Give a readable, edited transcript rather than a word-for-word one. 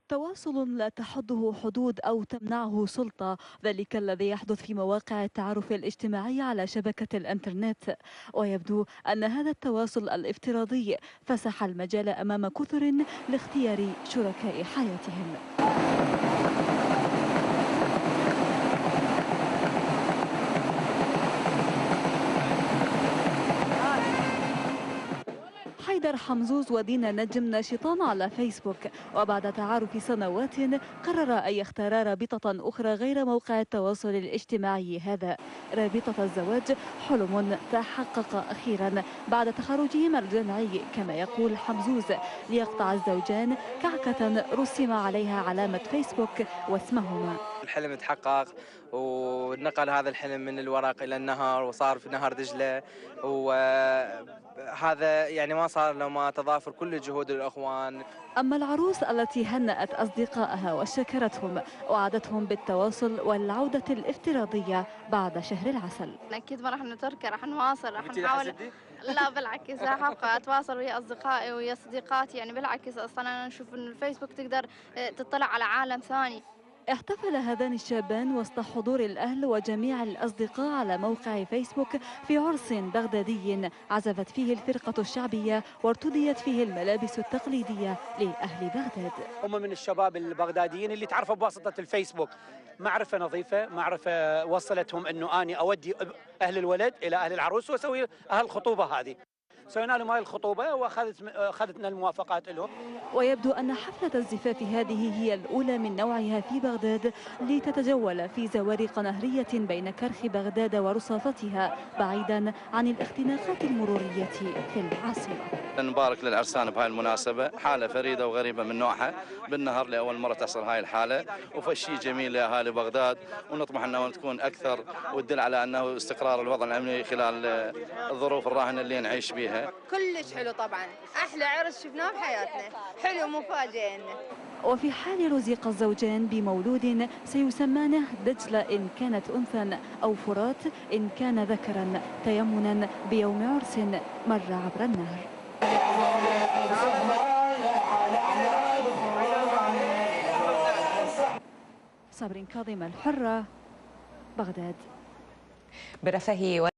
تواصل لا تحده حدود أو تمنعه سلطة، ذلك الذي يحدث في مواقع التعارف الاجتماعي على شبكة الإنترنت. ويبدو أن هذا التواصل الافتراضي فسح المجال أمام كثر لاختيار شركاء حياتهم. حيدر حمزوز ودينا نجم ناشطان على فيسبوك، وبعد تعارف سنوات قرر أن يختار رابطة أخرى غير موقع التواصل الاجتماعي هذا. رابطة الزواج حلم تحقق أخيرا بعد تخرجهما الجامعي، كما يقول حمزوز، ليقطع الزوجان كعكة رسم عليها علامة فيسبوك واسمهما. الحلم تحقق، ونقل هذا الحلم من الورق إلى النهر، وصار في نهر دجلة، وهذا يعني ما صار لو ما تضافر كل جهود الأخوان. أما العروس التي هنأت أصدقائها وشكرتهم وعدتهم بالتواصل والعودة الافتراضية بعد شهر العسل. أكيد ما راح نتركه، راح نواصل، راح نحاول. لا بالعكس، راح أبقى أتواصل ويا أصدقائي ويا صديقاتي، يعني بالعكس أصلا أنا أشوف إن الفيسبوك تقدر تطلع على عالم ثاني. احتفل هذان الشابان وسط حضور الأهل وجميع الأصدقاء على موقع فيسبوك في عرس بغدادي عزفت فيه الفرقة الشعبية وارتديت فيه الملابس التقليدية لأهل بغداد. هم من الشباب البغداديين اللي تعرفوا بواسطة الفيسبوك، معرفة نظيفة، معرفة وصلتهم أنه أنا أودي أهل الولد إلى أهل العروس وأسوي أهل الخطوبة هذه. سوينا لهم هاي الخطوبة وأخذتنا الموافقات لهم. ويبدو أن حفلة الزفاف هذه هي الأولى من نوعها في بغداد، لتتجول في زوارق نهرية بين كرخ بغداد ورصافتها بعيدا عن الاختناقات المرورية في العاصمة. نبارك للعرسان بهاي المناسبة، حالة فريدة وغريبة من نوعها بالنهر، لأول مرة تحصل هاي الحالة، وفشي جميل لأهالي بغداد، ونطمح أنه تكون أكثر وتدل على أنه استقرار الوضع الأمني خلال الظروف الراهنة اللي نعيش بها. كلش حلو طبعا، أحلى عرس شفناه بحياتنا، حلو مفاجئ. وفي حال رزق الزوجان بمولود سيسمانه دجلة إن كانت أنثى أو فرات إن كان ذكرا، تيمنا بيوم عرس مر عبر النهر. صابرين كاظم، الحرة، بغداد. برفاه